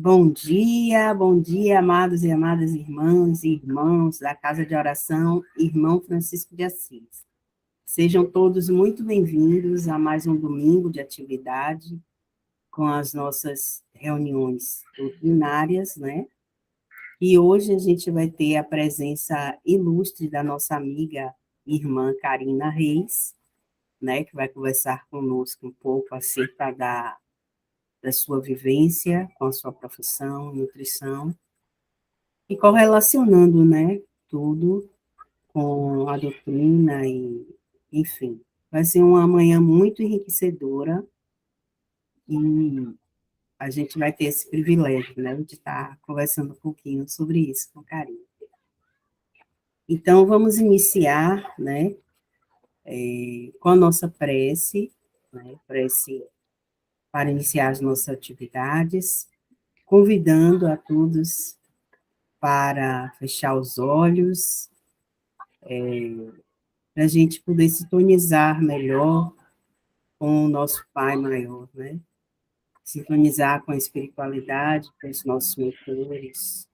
Bom dia, amados e amadas irmãs e irmãos da Casa de Oração, Irmão Francisco de Assis. Sejam todos muito bem-vindos a mais um domingo de atividade com as nossas reuniões doutrinárias, né? E hoje a gente vai ter a presença ilustre da nossa amiga irmã Karina Reis, né? Que vai conversar conosco um pouco acerca da sua vivência com a sua profissão, nutrição, e correlacionando, né, tudo com a doutrina e, enfim, vai ser uma manhã muito enriquecedora e a gente vai ter esse privilégio, né, de estar conversando um pouquinho sobre isso com carinho. Então, vamos iniciar, né, com a nossa prece, né, prece para iniciar as nossas atividades, convidando a todos para fechar os olhos, para a gente poder sintonizar melhor com o nosso Pai maior, né? Sintonizar com a espiritualidade, com os nossos mentores.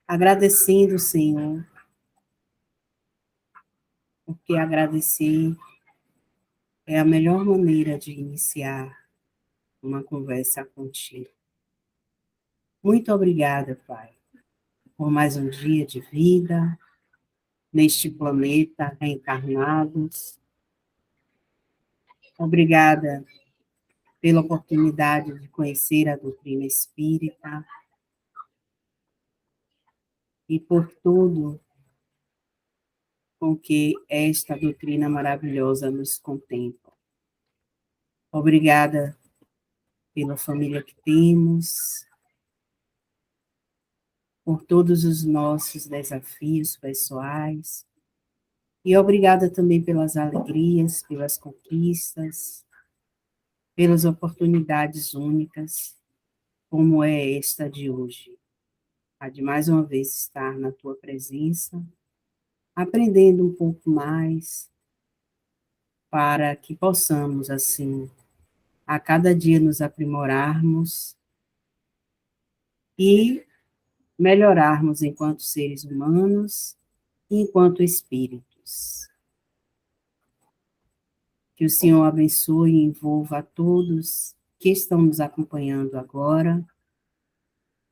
Agradecendo, Senhor, porque agradecer é a melhor maneira de iniciar uma conversa contigo. Muito obrigada, Pai, por mais um dia de vida neste planeta reencarnados. Obrigada pela oportunidade de conhecer a doutrina espírita e por tudo com que esta doutrina maravilhosa nos contempla. Obrigada pela família que temos, por todos os nossos desafios pessoais, e obrigada também pelas alegrias, pelas conquistas, pelas oportunidades únicas, como é esta de hoje, a de mais uma vez estar na tua presença, aprendendo um pouco mais, para que possamos, assim, a cada dia nos aprimorarmos e melhorarmos enquanto seres humanos e enquanto espíritos. Que o Senhor abençoe e envolva a todos que estão nos acompanhando agora,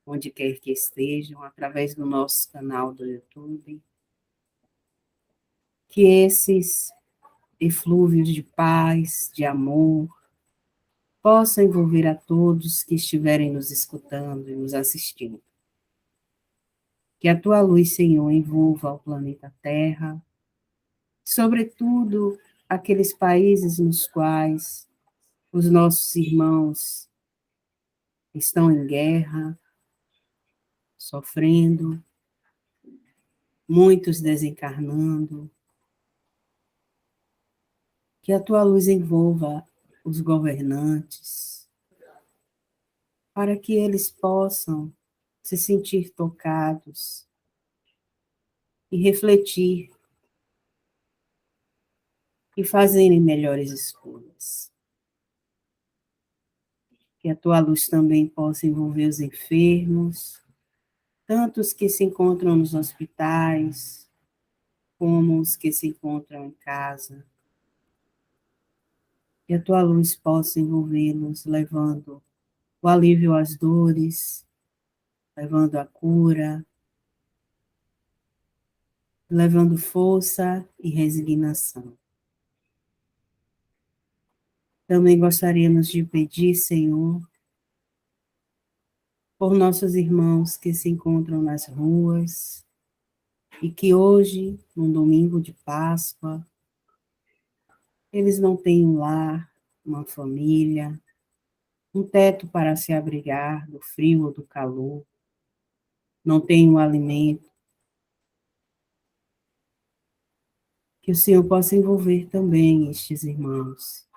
onde quer que estejam, através do nosso canal do YouTube. Que esses eflúvios de paz, de amor, possam envolver a todos que estiverem nos escutando e nos assistindo. Que a tua luz, Senhor, envolva o planeta Terra, sobretudo aqueles países nos quais os nossos irmãos estão em guerra, sofrendo, muitos desencarnando. Que a tua luz envolva os governantes, para que eles possam se sentir tocados e refletir e fazerem melhores escolhas. Que a tua luz também possa envolver os enfermos, tanto os que se encontram nos hospitais, como os que se encontram em casa. Que a tua luz possa envolvê-los, levando o alívio às dores, levando a cura, levando força e resignação. Também gostaríamos de pedir, Senhor, por nossos irmãos que se encontram nas ruas e que hoje, num domingo de Páscoa, eles não têm um lar, uma família, um teto para se abrigar do frio ou do calor, não têm um alimento. Que o Senhor possa envolver também estes irmãos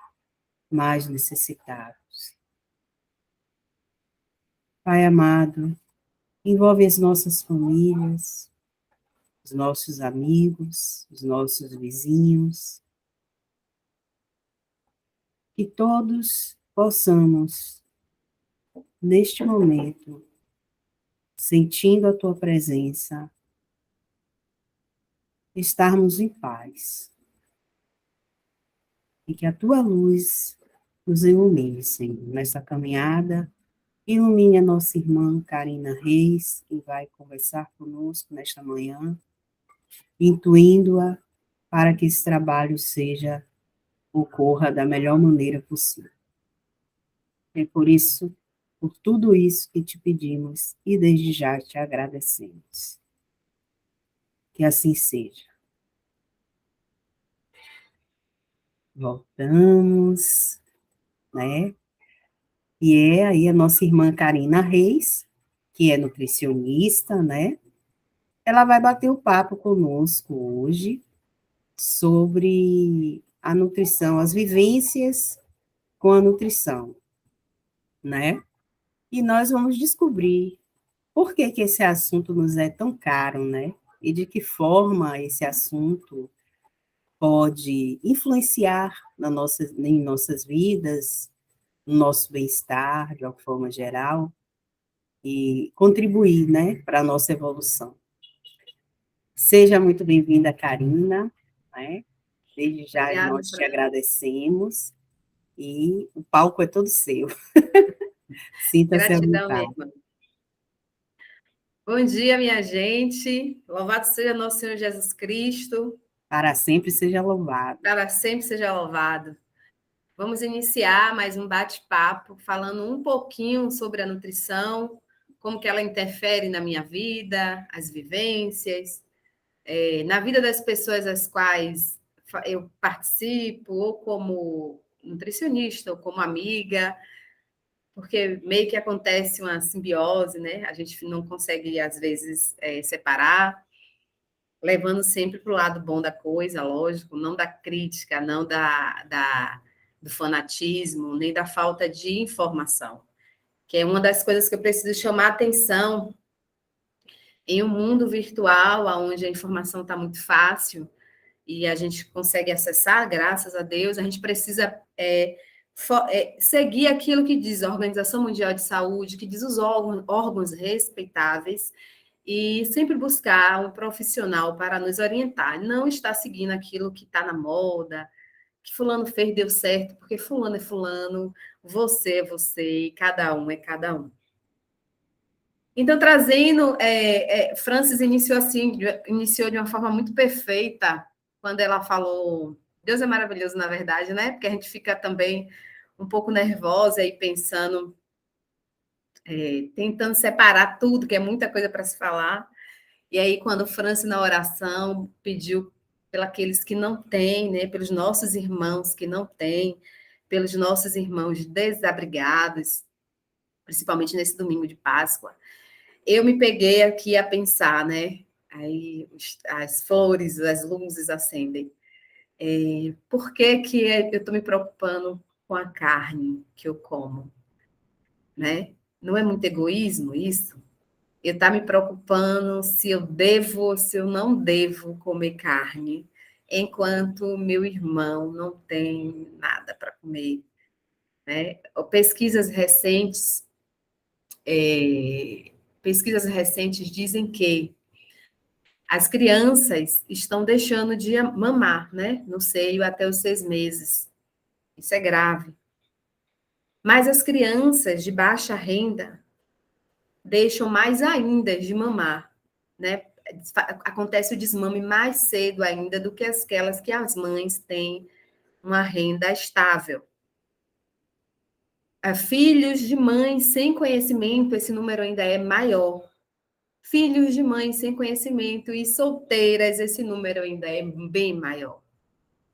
mais necessitados. Pai amado, envolve as nossas famílias, os nossos amigos, os nossos vizinhos, que todos possamos, neste momento, sentindo a tua presença, estarmos em paz. E que a tua luz nos ilumine, Senhor, nessa caminhada. Ilumine a nossa irmã Karina Reis, que vai conversar conosco nesta manhã, intuindo-a para que esse trabalho ocorra da melhor maneira possível. É por isso, por tudo isso que te pedimos e desde já te agradecemos. Que assim seja. Voltamos, né? E é aí a nossa irmã Karina Reis, que é nutricionista, né? Ela vai bater o papo conosco hoje sobre a nutrição, as vivências com a nutrição, né? E nós vamos descobrir por que que esse assunto nos é tão caro, né? E de que forma esse assunto pode influenciar em nossas vidas, no nosso bem-estar, de uma forma geral, e contribuir, né, para a nossa evolução. Seja muito bem-vinda, Karina, né? Desde já Obrigada, nós te Fran. agradecemos e o palco é todo seu. Sinta-se à Gratidão, minha vontade. irmã. Bom dia, minha gente. Louvado seja nosso Senhor Jesus Cristo. Para sempre seja louvado. Para sempre seja louvado. Vamos iniciar mais um bate-papo falando um pouquinho sobre a nutrição, como que ela interfere na minha vida, as vivências, na vida das pessoas às quais eu participo, ou como nutricionista, ou como amiga, porque meio que acontece uma simbiose, né? A gente não consegue, às vezes, separar, levando sempre para o lado bom da coisa, lógico, não da crítica, não do fanatismo, nem da falta de informação, que é uma das coisas que eu preciso chamar a atenção em um mundo virtual, onde a informação está muito fácil e a gente consegue acessar, graças a Deus, a gente precisa seguir aquilo que diz a Organização Mundial de Saúde, que diz os órgãos respeitáveis, e sempre buscar um profissional para nos orientar, não estar seguindo aquilo que está na moda, que fulano fez, deu certo, porque fulano é fulano, você é você, e cada um é cada um. Então, trazendo, Francis iniciou de uma forma muito perfeita, quando ela falou, Deus é maravilhoso, na verdade, né? Porque a gente fica também um pouco nervosa e pensando, tentando separar tudo, que é muita coisa para se falar. E aí, quando Francis, na oração, pediu pelos que não têm, né? Pelos nossos irmãos que não têm, pelos nossos irmãos desabrigados, principalmente nesse domingo de Páscoa, eu me peguei aqui a pensar, né? Aí as flores, as luzes acendem. Por que que eu estou me preocupando com a carne que eu como, né? Não é muito egoísmo isso? Eu estar me preocupando se eu devo ou se eu não devo comer carne, enquanto meu irmão não tem nada para comer, né? Pesquisas recentes dizem que as crianças estão deixando de mamar, né, no seio até os 6 meses. Isso é grave. Mas as crianças de baixa renda deixam mais ainda de mamar, né? Acontece o desmame mais cedo ainda do que aquelas que as mães têm uma renda estável. Filhos de mães sem conhecimento, esse número ainda é maior. Filhos de mães sem conhecimento e solteiras, esse número ainda é bem maior.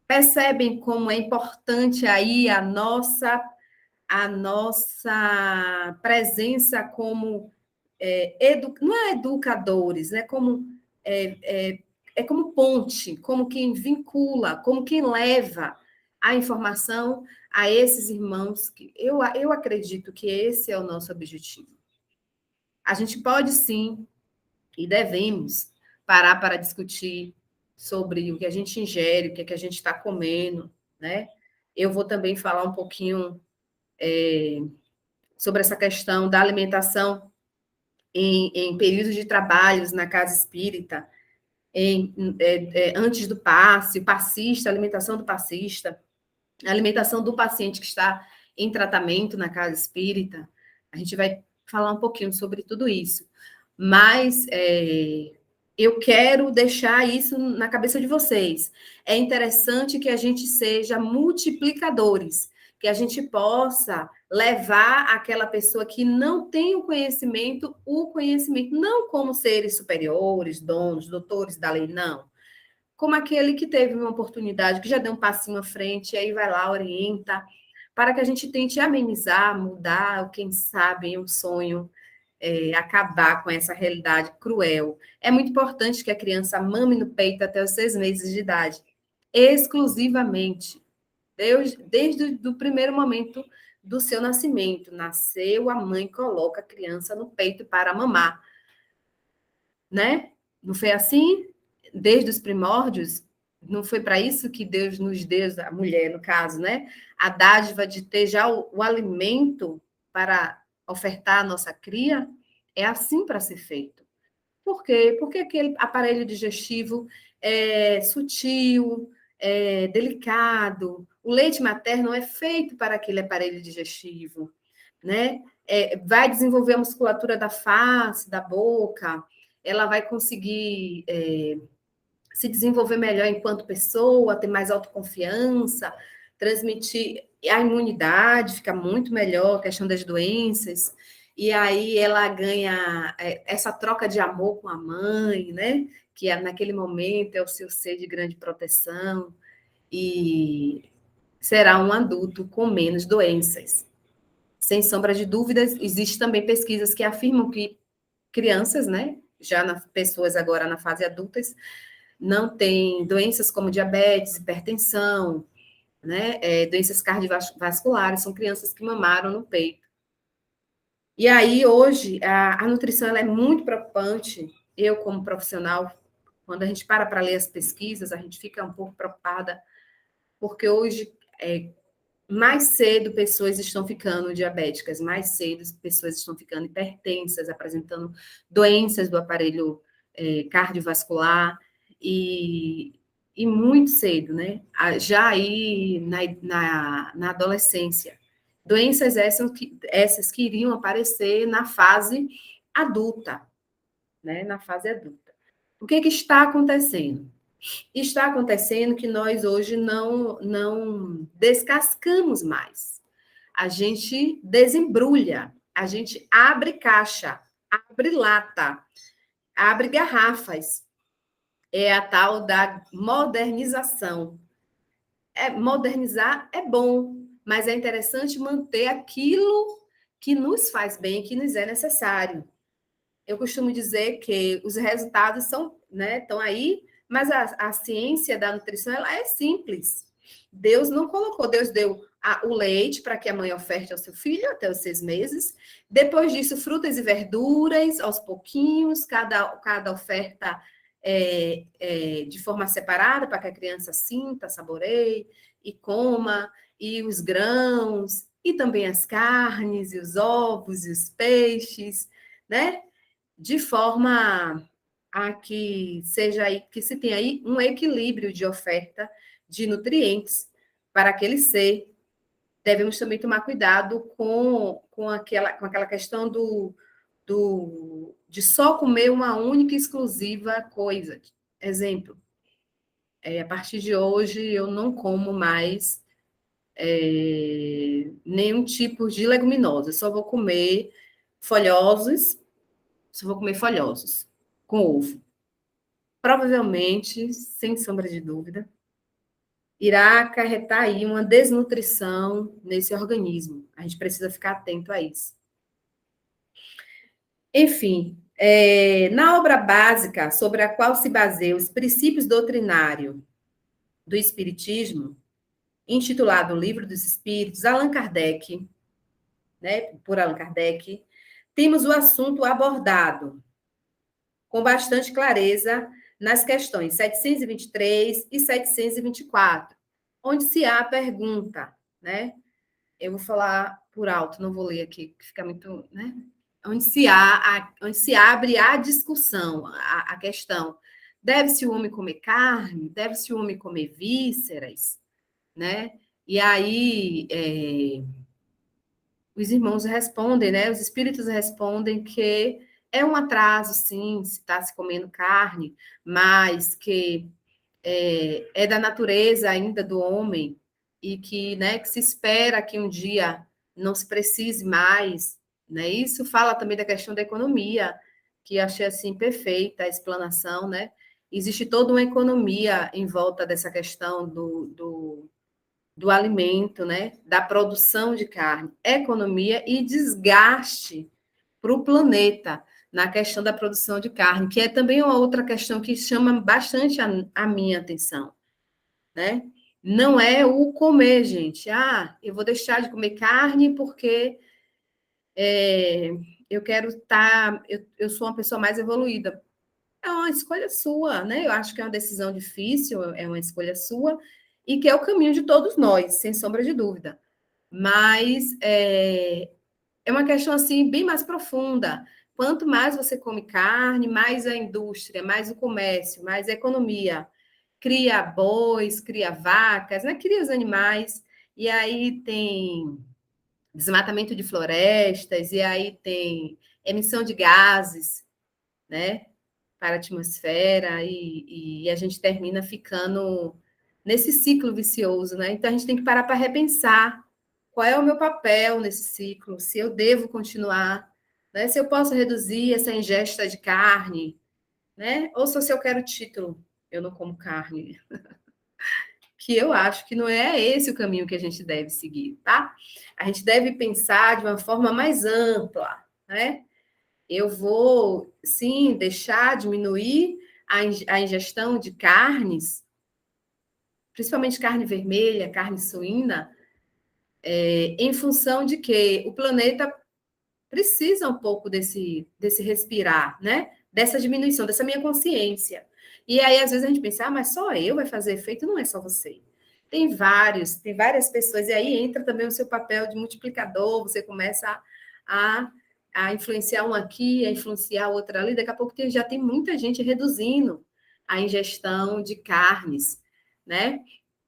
Percebem como é importante aí a nossa presença como não é educadores, né? É como ponte, como quem vincula, como quem leva a informação a esses irmãos. Que eu acredito que esse é o nosso objetivo. A gente pode sim e devemos parar para discutir sobre o que a gente ingere, o que a gente está comendo, né? Eu vou também falar um pouquinho sobre essa questão da alimentação em períodos de trabalhos na casa espírita, antes do passe, o passista, a alimentação do passista, a alimentação do paciente que está em tratamento na casa espírita. A gente vai falar um pouquinho sobre tudo isso. Mas eu quero deixar isso na cabeça de vocês. É interessante que a gente seja multiplicadores, que a gente possa levar aquela pessoa que não tem o conhecimento, não como seres superiores, donos, doutores da lei, não. Como aquele que teve uma oportunidade, que já deu um passinho à frente, e aí vai lá, orienta, para que a gente tente amenizar, mudar, quem sabe, um sonho, acabar com essa realidade cruel. É muito importante que a criança mame no peito até os 6 meses de idade, exclusivamente. Desde o primeiro momento do seu nascimento. Nasceu, a mãe coloca a criança no peito para mamar. Né? Não foi assim? Desde os primórdios? Não foi para isso que Deus nos deu, a mulher, no caso, né? A dádiva de ter já o alimento para ofertar à nossa cria? É assim para ser feito. Por quê? Porque aquele aparelho digestivo é sutil, é delicado. O leite materno é feito para aquele aparelho digestivo, né? Vai desenvolver a musculatura da face, da boca, ela vai conseguir se desenvolver melhor enquanto pessoa, ter mais autoconfiança, transmitir a imunidade, fica muito melhor, a questão das doenças. E aí ela ganha essa troca de amor com a mãe, né? Que naquele momento é o seu ser de grande proteção, e será um adulto com menos doenças. Sem sombra de dúvidas, existem também pesquisas que afirmam que crianças, né? Já pessoas agora na fase adultas, não têm doenças como diabetes, hipertensão, né? Doenças cardiovasculares, são crianças que mamaram no peito. E aí, hoje, a nutrição ela é muito preocupante. Eu, como profissional, quando a gente para ler as pesquisas, a gente fica um pouco preocupada, porque hoje, mais cedo, pessoas estão ficando diabéticas, mais cedo, pessoas estão ficando hipertensas, apresentando doenças do aparelho cardiovascular, e muito cedo, né? Já aí na adolescência. Doenças essas que iriam aparecer na fase adulta, né? Na fase adulta. O que está acontecendo? Está acontecendo que nós hoje não descascamos mais. A gente desembrulha, a gente abre caixa, abre lata, abre garrafas. É a tal da modernização. Modernizar é bom, mas é interessante manter aquilo que nos faz bem, que nos é necessário. Eu costumo dizer que os resultados estão aí, mas a ciência da nutrição ela é simples. Deus não colocou, Deus deu o leite para que a mãe oferte ao seu filho até os 6 meses. Depois disso, frutas e verduras, aos pouquinhos, cada oferta de forma separada, para que a criança sinta, saboreie e coma, e os grãos, e também as carnes, e os ovos, e os peixes, né? De forma a que se tenha aí um equilíbrio de oferta de nutrientes para aquele ser. Devemos também tomar cuidado com aquela questão de só comer uma única e exclusiva coisa. Exemplo, a partir de hoje eu não como mais nenhum tipo de leguminosa, só vou comer folhosos, com ovo. Provavelmente, sem sombra de dúvida, irá acarretar aí uma desnutrição nesse organismo. A gente precisa ficar atento a isso. Enfim, na obra básica sobre a qual se baseiam os princípios doutrinários do Espiritismo, intitulado O Livro dos Espíritos, Allan Kardec, né, por Allan Kardec, temos o assunto abordado com bastante clareza nas questões 723 e 724, onde se há a pergunta, né? Eu vou falar por alto, não vou ler aqui, que fica muito, né? Onde se abre a discussão, a questão. Deve-se o homem comer carne? Deve-se o homem comer vísceras? Né? E aí os irmãos respondem, né? Os espíritos respondem que é um atraso, sim, se está se comendo carne, mas que é da natureza ainda do homem e que, né, que se espera que um dia não se precise mais, né? Isso fala também da questão da economia, que achei assim perfeita a explanação, né? Existe toda uma economia em volta dessa questão do alimento, né? Da produção de carne, economia e desgaste para o planeta na questão da produção de carne, que é também uma outra questão que chama bastante a minha atenção, né? Não é o comer, gente. Ah, eu vou deixar de comer carne porque eu quero estar. Eu sou uma pessoa mais evoluída. É uma escolha sua, né? Eu acho que é uma decisão difícil, é uma escolha sua, e que é o caminho de todos nós, sem sombra de dúvida. Mas é uma questão assim bem mais profunda. Quanto mais você come carne, mais a indústria, mais o comércio, mais a economia cria bois, cria vacas, né? Cria os animais, e aí tem desmatamento de florestas, e aí tem emissão de gases, né? Para a atmosfera, e a gente termina ficando nesse ciclo vicioso, né? Então a gente tem que parar para repensar qual é o meu papel nesse ciclo, se eu devo continuar, né? Se eu posso reduzir essa ingesta de carne, né? Ou se eu quero título, eu não como carne, que eu acho que não é esse o caminho que a gente deve seguir, tá? A gente deve pensar de uma forma mais ampla, né? Eu vou, sim, deixar diminuir a ingestão de carnes, principalmente carne vermelha, carne suína, em função de que o planeta precisa um pouco desse respirar, né? Dessa diminuição, dessa minha consciência. E aí, às vezes, a gente pensa, mas só eu vai fazer efeito, não é só você. Tem várias pessoas, e aí entra também o seu papel de multiplicador, você começa a influenciar um aqui, a influenciar outro ali, daqui a pouco já tem muita gente reduzindo a ingestão de carnes, né?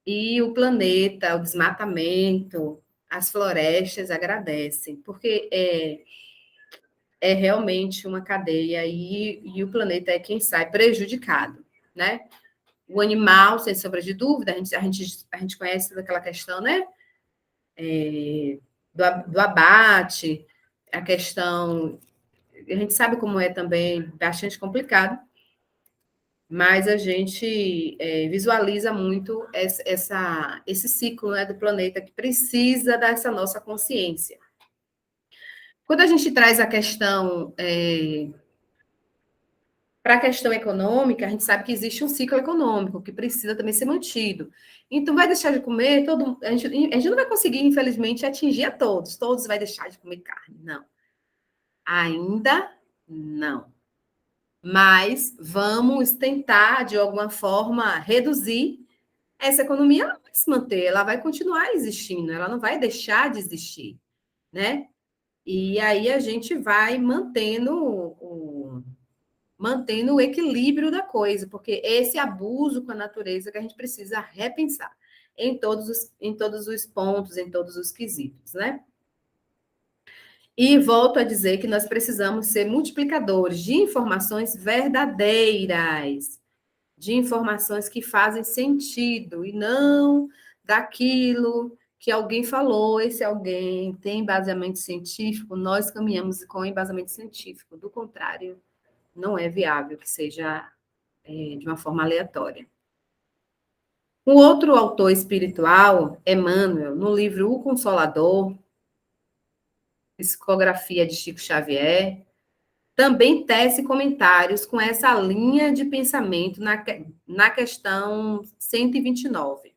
E o planeta, o desmatamento, as florestas agradecem, porque é realmente uma cadeia e o planeta é quem sai prejudicado, né? O animal, sem sombra de dúvida, a gente conhece toda aquela questão, né? Do abate, a questão. A gente sabe como é também bastante complicado, mas a gente visualiza muito esse ciclo, né, do planeta que precisa dessa nossa consciência. Quando a gente traz a questão para a questão econômica, a gente sabe que existe um ciclo econômico que precisa também ser mantido. Então, vai deixar de comer, a gente não vai conseguir, infelizmente, atingir a todos vai deixar de comer carne, não. Ainda não. Mas vamos tentar, de alguma forma, reduzir essa economia, ela vai se manter, ela vai continuar existindo, ela não vai deixar de existir, né? E aí a gente vai mantendo o equilíbrio da coisa, porque esse abuso com a natureza que a gente precisa repensar em todos os pontos, em todos os quesitos, né? E volto a dizer que nós precisamos ser multiplicadores de informações verdadeiras, de informações que fazem sentido, e não daquilo que alguém falou, esse alguém tem embasamento científico, nós caminhamos com embasamento científico, do contrário, não é viável que seja de uma forma aleatória. Um outro autor espiritual, Emmanuel, no livro O Consolador, Psicografia de Chico Xavier, também tece comentários com essa linha de pensamento na questão 129.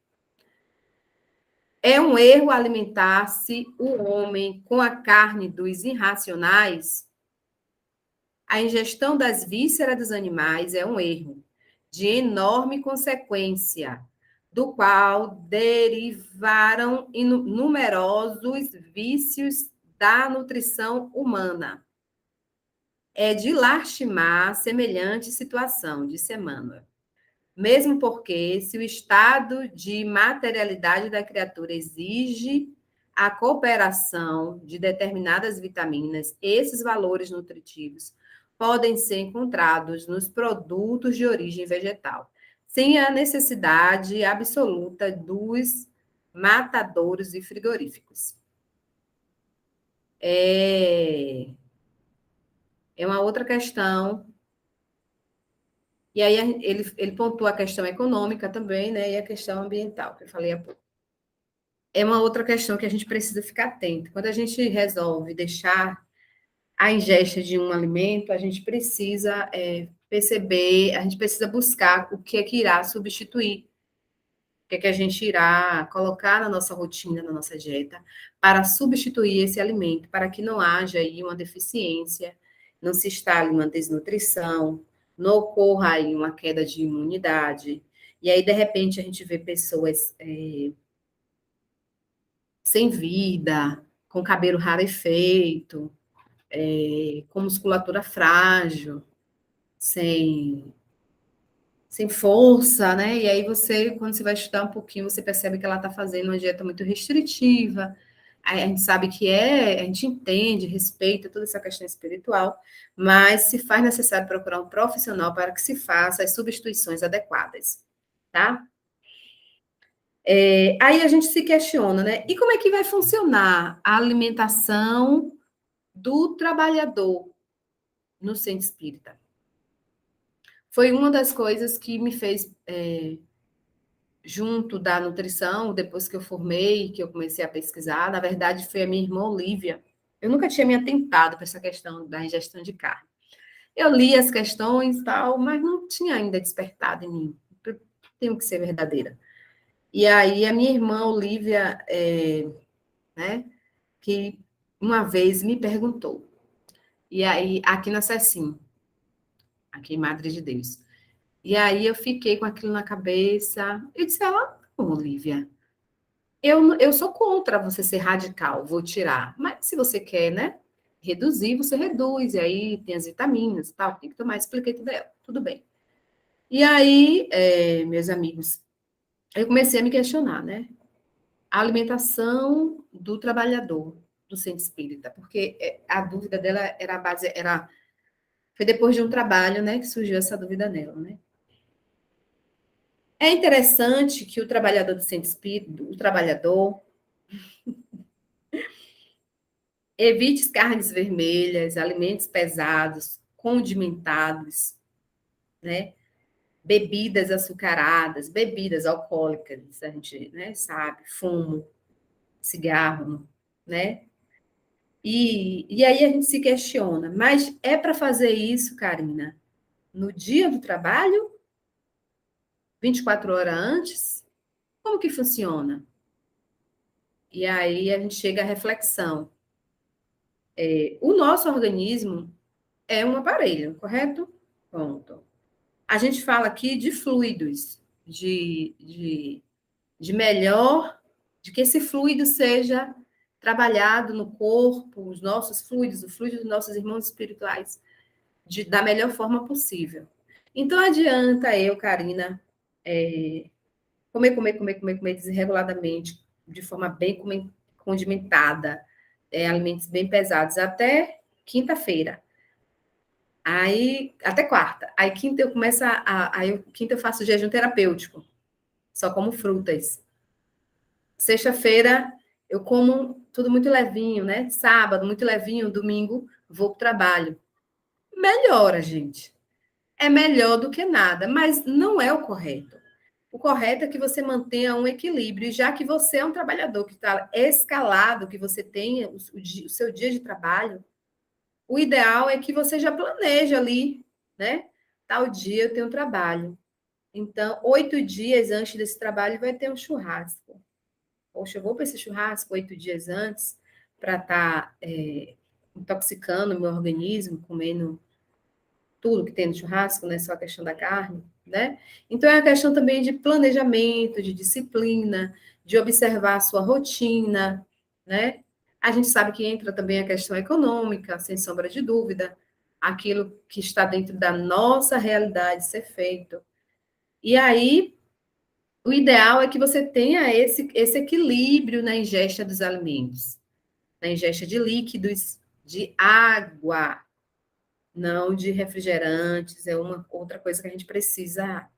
É um erro alimentar-se o homem com a carne dos irracionais? A ingestão das vísceras dos animais é um erro de enorme consequência, do qual derivaram numerosos vícios da nutrição humana. É de lastimar semelhante situação, disse Emmanuel. Mesmo porque, se o estado de materialidade da criatura exige a cooperação de determinadas vitaminas, esses valores nutritivos podem ser encontrados nos produtos de origem vegetal, sem a necessidade absoluta dos matadouros e frigoríficos. É uma outra questão. E aí ele pontua a questão econômica também, né? E a questão ambiental, que eu falei há pouco. É uma outra questão que a gente precisa ficar atento. Quando a gente resolve deixar a ingesta de um alimento, a gente precisa perceber, a gente precisa buscar o que é que irá substituir, o que é que a gente irá colocar na nossa rotina, na nossa dieta, para substituir esse alimento, para que não haja aí uma deficiência, não se instale uma desnutrição, não ocorra aí uma queda de imunidade. E aí, de repente, a gente vê pessoas sem vida, com cabelo rarefeito, com musculatura frágil, sem força, né? E aí você, quando você vai estudar um pouquinho, você percebe que ela está fazendo uma dieta muito restritiva. Aí a gente sabe a gente entende, respeita toda essa questão espiritual, mas se faz necessário procurar um profissional para que se faça as substituições adequadas, tá? Aí a gente se questiona, né? E como é que vai funcionar a alimentação do trabalhador no centro espírita? Foi uma das coisas que me fez, junto da nutrição, depois que eu formei, que eu comecei a pesquisar, na verdade foi a minha irmã Olivia. Eu nunca tinha me atentado para essa questão da ingestão de carne. Eu li as questões e tal, mas não tinha ainda despertado em mim. Tenho que ser verdadeira. E aí a minha irmã Olivia, né, que uma vez me perguntou, e aí aqui na Cecim, aqui em Madre de Deus. E aí eu fiquei com aquilo na cabeça. Eu disse a ela, não, Olivia, eu sou contra você ser radical, vou tirar. Mas se você quer, né, reduzir, você reduz. E aí tem as vitaminas e tal, tem que tomar. Expliquei tudo a ela, tudo bem. E aí, meus amigos, eu comecei a me questionar, né? A alimentação do trabalhador do centro espírita, porque a dúvida dela era a base, foi depois de um trabalho, né, que surgiu essa dúvida nela, né? É interessante que o trabalhador do centro espírita, o trabalhador, evite carnes vermelhas, alimentos pesados, condimentados, né? Bebidas açucaradas, bebidas alcoólicas, a gente, né, sabe, fumo, cigarro, né? E aí a gente se questiona, mas é para fazer isso, Karina, no dia do trabalho, 24 horas antes? Como que funciona? E aí a gente chega à reflexão. O nosso organismo é um aparelho, correto? Ponto. A gente fala aqui de fluidos, de melhor, de que esse fluido seja trabalhado no corpo, os nossos fluidos, o fluido dos nossos irmãos espirituais, da melhor forma possível. Então, adianta eu, Karina, comer desreguladamente, de forma bem condimentada, alimentos bem pesados, até quinta-feira. Aí, até quarta. Aí, quinta eu começo quinta eu faço jejum terapêutico, só como frutas. Sexta-feira eu como tudo muito levinho, né? Sábado, muito levinho, domingo, vou para o trabalho. Melhora, gente. É melhor do que nada, mas não é o correto. O correto é que você mantenha um equilíbrio, e já que você é um trabalhador que está escalado, que você tenha o seu dia de trabalho, o ideal é que você já planeje ali, né? Tal dia eu tenho trabalho. Então, 8 dias antes desse trabalho vai ter um churrasco. Poxa, eu vou para esse churrasco 8 dias antes para estar intoxicando o meu organismo, comendo tudo que tem no churrasco, não é só a questão da carne. né? Então, é a questão também de planejamento, de disciplina, de observar a sua rotina, né? A gente sabe que entra também a questão econômica, sem sombra de dúvida, aquilo que está dentro da nossa realidade ser feito. E aí, o ideal é que você tenha esse equilíbrio na ingesta dos alimentos, na ingesta de líquidos, de água, não de refrigerantes, é uma outra coisa que a gente precisa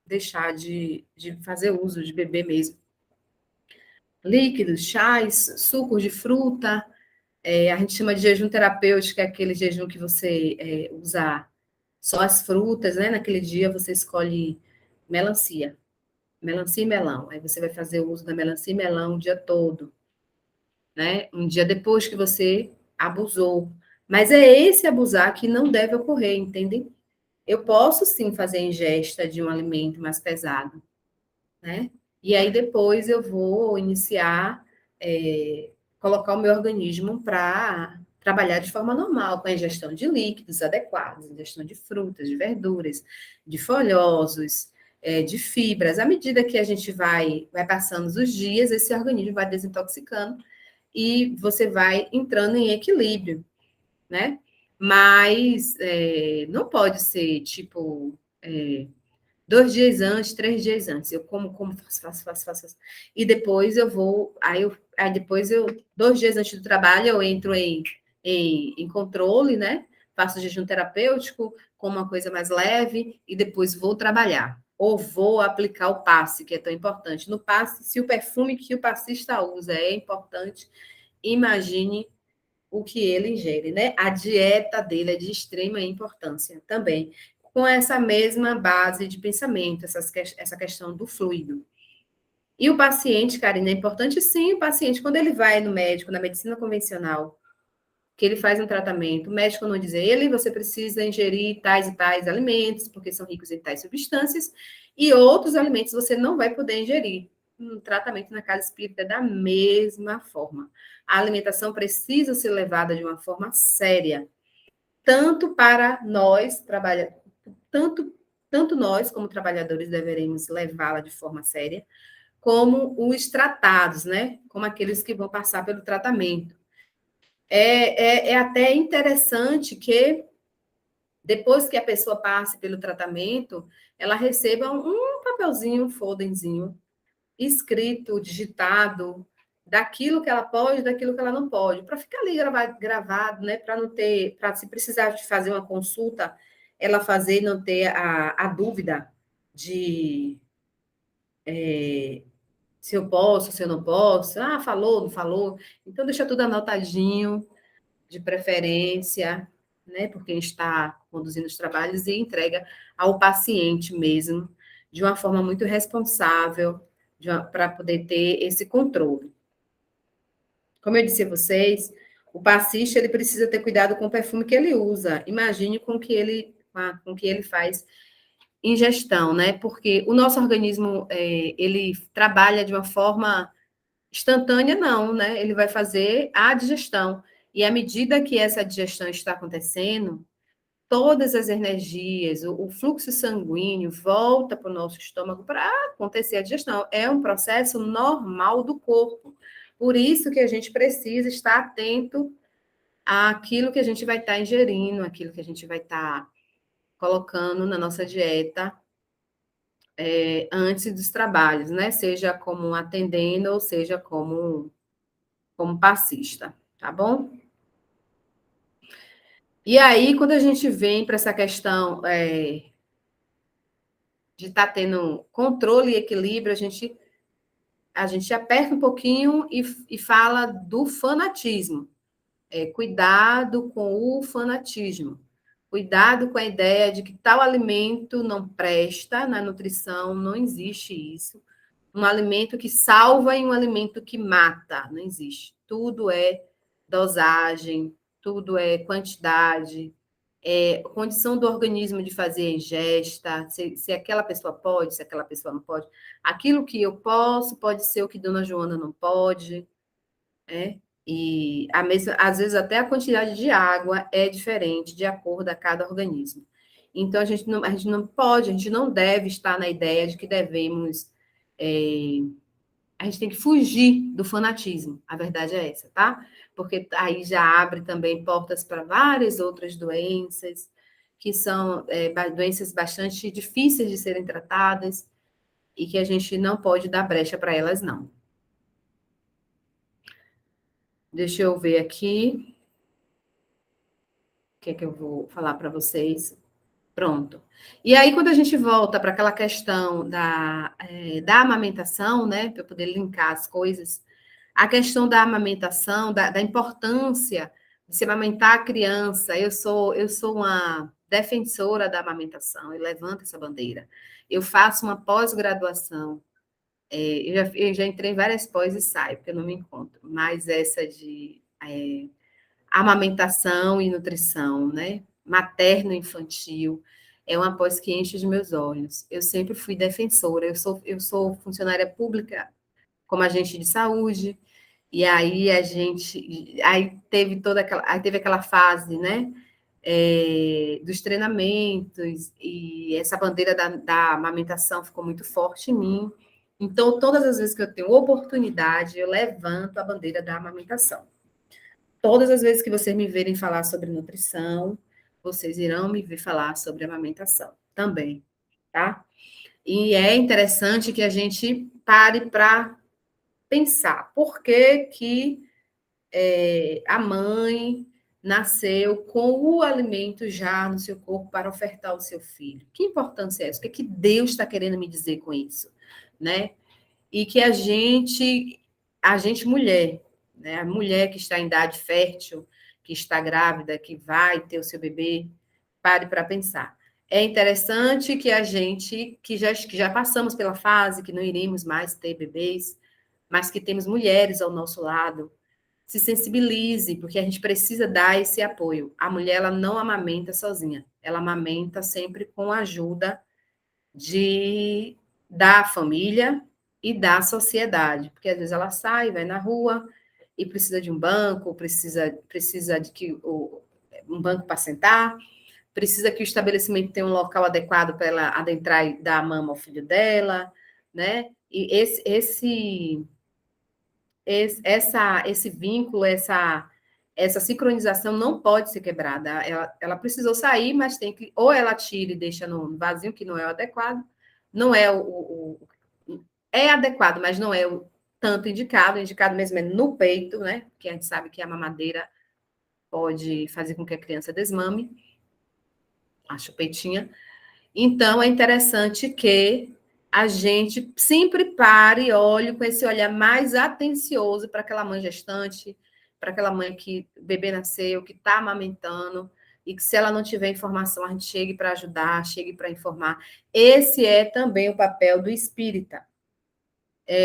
deixar de fazer uso, de beber mesmo. Líquidos, chás, sucos de fruta, a gente chama de jejum terapêutico, que é aquele jejum que você usa só as frutas, né? Naquele dia você escolhe melancia e melão. Aí você vai fazer o uso da melancia e melão o dia todo, né? Um dia depois que você abusou. Mas é esse abusar que não deve ocorrer, entendem? Eu posso sim fazer ingesta de um alimento mais pesado, né? E aí depois eu vou iniciar, colocar o meu organismo para trabalhar de forma normal, com a ingestão de líquidos adequados, ingestão de frutas, de verduras, de folhosos, de fibras. À medida que a gente vai passando os dias, esse organismo vai desintoxicando e você vai entrando em equilíbrio, né? Mas não pode ser tipo 2 dias antes, 3 dias antes. Eu como, faço. E depois eu vou. Aí depois 2 dias antes do trabalho, eu entro em controle, né? Faço jejum terapêutico, como uma coisa mais leve, e depois vou trabalhar. Ou vou aplicar o passe, que é tão importante. No passe, se o perfume que o passista usa é importante, imagine o que ele ingere, né? A dieta dele é de extrema importância também, com essa mesma base de pensamento, essa questão do fluido. E o paciente, Karina, é importante sim, o paciente, quando ele vai no médico, na medicina convencional, que ele faz um tratamento, o médico não diz a ele, você precisa ingerir tais e tais alimentos, porque são ricos em tais substâncias, e outros alimentos você não vai poder ingerir. Um tratamento na casa espírita é da mesma forma. A alimentação precisa ser levada de uma forma séria, tanto para nós, tanto nós, como trabalhadores, deveremos levá-la de forma séria, como os tratados, né? Como aqueles que vão passar pelo tratamento. É até interessante que, depois que a pessoa passe pelo tratamento, ela receba um papelzinho, um folderzinho, escrito, digitado, daquilo que ela pode, daquilo que ela não pode, para ficar ali gravado, né? Para não ter, para se precisar de fazer uma consulta, ela fazer e não ter a dúvida de se eu posso, se eu não posso, falou, não falou. Então, deixa tudo anotadinho, de preferência, né, por quem está conduzindo os trabalhos, e entrega ao paciente mesmo, de uma forma muito responsável, para poder ter esse controle. Como eu disse a vocês, o passista ele precisa ter cuidado com o perfume que ele usa. Imagine com que ele faz ingestão, né? Porque o nosso organismo ele trabalha de uma forma instantânea, não, né? Ele vai fazer a digestão. E à medida que essa digestão está acontecendo, todas as energias, o fluxo sanguíneo volta para o nosso estômago para acontecer a digestão. É um processo normal do corpo. Por isso que a gente precisa estar atento àquilo que a gente vai estar ingerindo, aquilo que a gente vai estar colocando na nossa dieta antes dos trabalhos, né? Seja como atendendo ou seja como passista, tá bom? E aí, quando a gente vem para essa questão de estar tendo controle e equilíbrio, a gente aperta um pouquinho e fala do fanatismo. Cuidado com o fanatismo. Cuidado com a ideia de que tal alimento não presta, na nutrição não existe isso. Um alimento que salva e um alimento que mata, não existe. Tudo é dosagem, tudo é quantidade, condição do organismo de fazer a ingesta, se aquela pessoa pode, se aquela pessoa não pode. Aquilo que eu posso pode ser o que Dona Joana não pode, né? E às vezes até a quantidade de água é diferente de acordo a cada organismo. Então, a gente não pode, a gente não deve estar na ideia de que devemos... a gente tem que fugir do fanatismo, a verdade é essa, tá? Porque aí já abre também portas para várias outras doenças, que são doenças bastante difíceis de serem tratadas e que a gente não pode dar brecha para elas, não. Deixa eu ver aqui o que é que eu vou falar para vocês. Pronto. E aí, quando a gente volta para aquela questão da amamentação, né, para eu poder linkar as coisas, a questão da amamentação, da importância de se amamentar a criança, eu sou uma defensora da amamentação, eu levanto essa bandeira. Eu faço uma pós-graduação, eu já entrei em várias pós e saio, porque eu não me encontro, mas essa de amamentação e nutrição, né? Materno-infantil, é uma pós que enche os meus olhos. Eu sempre fui defensora, eu sou funcionária pública como agente de saúde, e aí teve aquela fase, né? Dos treinamentos, e essa bandeira da amamentação ficou muito forte em mim. Então, todas as vezes que eu tenho oportunidade, eu levanto a bandeira da amamentação. Todas as vezes que vocês me verem falar sobre nutrição, vocês irão me ver falar sobre amamentação também, tá? E é interessante que a gente pare para pensar por que que a mãe nasceu com o alimento já no seu corpo para ofertar ao seu filho. Que importância é essa? O que, é que Deus está querendo me dizer com isso? Né? E que a gente mulher, né? A mulher que está em idade fértil, que está grávida, que vai ter o seu bebê, pare para pensar. É interessante que a gente, que já passamos pela fase, que não iremos mais ter bebês, mas que temos mulheres ao nosso lado, se sensibilize, porque a gente precisa dar esse apoio. A mulher, ela não amamenta sozinha, ela amamenta sempre com a ajuda da família e da sociedade, porque às vezes ela sai, vai na rua e precisa de um banco, precisa de um banco para sentar, precisa que o estabelecimento tenha um local adequado para ela adentrar e dar a mama ao filho dela, né? E esse vínculo, essa sincronização não pode ser quebrada. Ela precisou sair, mas tem que, ou ela tira e deixa no vazio, que não é o adequado, não é é adequado, mas não é o tanto indicado. O indicado mesmo é no peito, né? Que a gente sabe que a mamadeira pode fazer com que a criança desmame, a chupetinha. Então, é interessante que a gente sempre pare e olhe com esse olhar mais atencioso para aquela mãe gestante, para aquela mãe que o bebê nasceu, que está amamentando, e que se ela não tiver informação, a gente chegue para ajudar, chegue para informar. Esse é também o papel do espírita,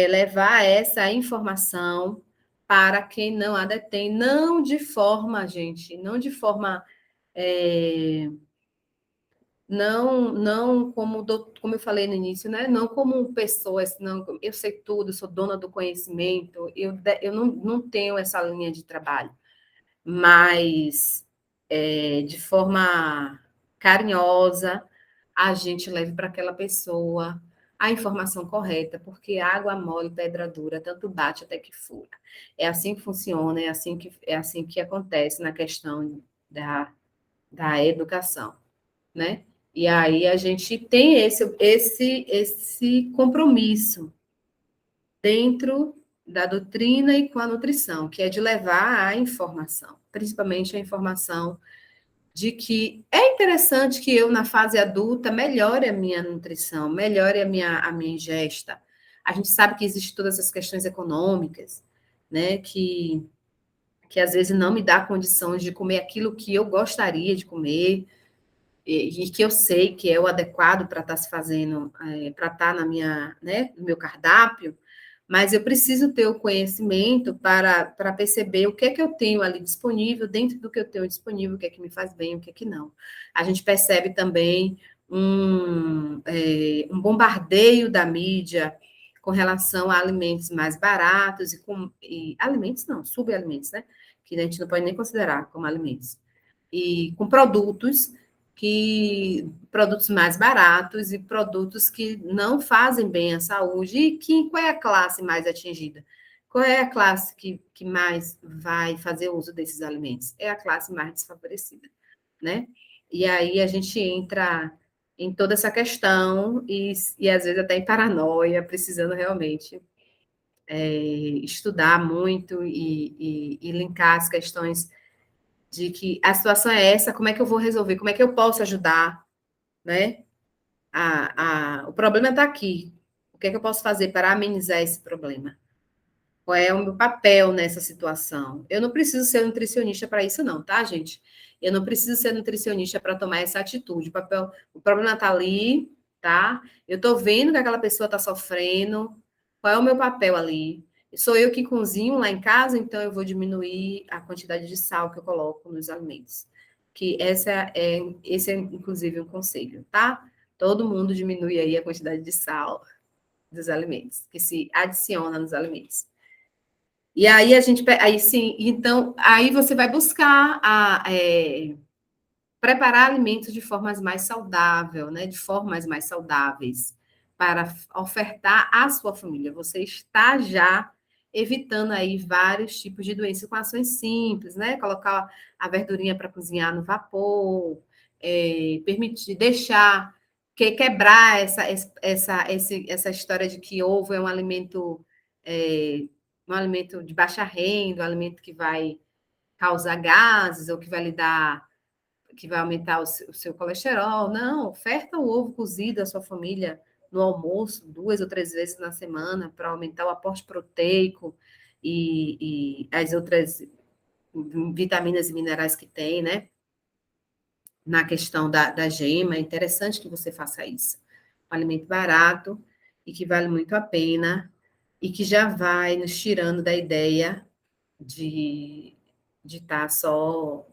levar essa informação para quem não a detém, não de forma, gente, não de forma... não como eu falei no início, né? Não como pessoas, não, eu sei tudo, sou dona do conhecimento, eu não tenho essa linha de trabalho, mas de forma carinhosa, a gente leva para aquela pessoa a informação correta, porque água mole, pedra dura, tanto bate até que fura. É assim que funciona, é assim que acontece na questão da educação, né? E aí a gente tem esse compromisso dentro da doutrina e com a nutrição, que é de levar a informação, principalmente a informação de que é interessante que eu, na fase adulta, melhore a minha nutrição, melhore a minha ingesta. A gente sabe que existem todas as questões econômicas, né, que às vezes não me dá condições de comer aquilo que eu gostaria de comer, e que eu sei que é o adequado para estar se fazendo, para estar no meu cardápio, mas eu preciso ter o conhecimento para perceber o que é que eu tenho ali disponível, dentro do que eu tenho disponível, o que é que me faz bem, o que é que não. A gente percebe também um bombardeio da mídia com relação a alimentos mais baratos e alimentos não, subalimentos, né? Que a gente não pode nem considerar como alimentos. E com produtos que produtos mais baratos e produtos que não fazem bem à saúde. E qual é a classe mais atingida? Qual é a classe que mais vai fazer uso desses alimentos? É a classe mais desfavorecida, né? E aí a gente entra em toda essa questão e às vezes até em paranoia, precisando realmente estudar muito e linkar as questões de que a situação é essa, como é que eu vou resolver, como é que eu posso ajudar, né? O problema está aqui. O que é que eu posso fazer para amenizar esse problema? Qual é o meu papel nessa situação? Eu não preciso ser nutricionista para isso, não, tá, gente? Eu não preciso ser nutricionista para tomar essa atitude. O problema está ali, tá? Eu estou vendo que aquela pessoa está sofrendo. Qual é o meu papel ali? Sou eu que cozinho lá em casa, então eu vou diminuir a quantidade de sal que eu coloco nos alimentos. Que esse é, inclusive, um conselho, tá? Todo mundo diminui aí a quantidade de sal dos alimentos, que se adiciona nos alimentos. E aí aí sim, então, aí você vai buscar preparar alimentos de formas mais saudáveis, né? De formas mais saudáveis, para ofertar à sua família. Você está já evitando aí vários tipos de doenças com ações simples, né? Colocar a verdurinha para cozinhar no vapor, permitir, deixar, quebrar essa história de que ovo é um alimento de baixa renda, um alimento que vai causar gases ou que vai lhe dar que vai aumentar o seu colesterol. Não, oferta o ovo cozido à sua família no almoço, 2 ou 3 vezes na semana, para aumentar o aporte proteico e as outras vitaminas e minerais que tem, né? Na questão da gema, é interessante que você faça isso. Um alimento barato e que vale muito a pena e que já vai nos tirando da ideia de estar só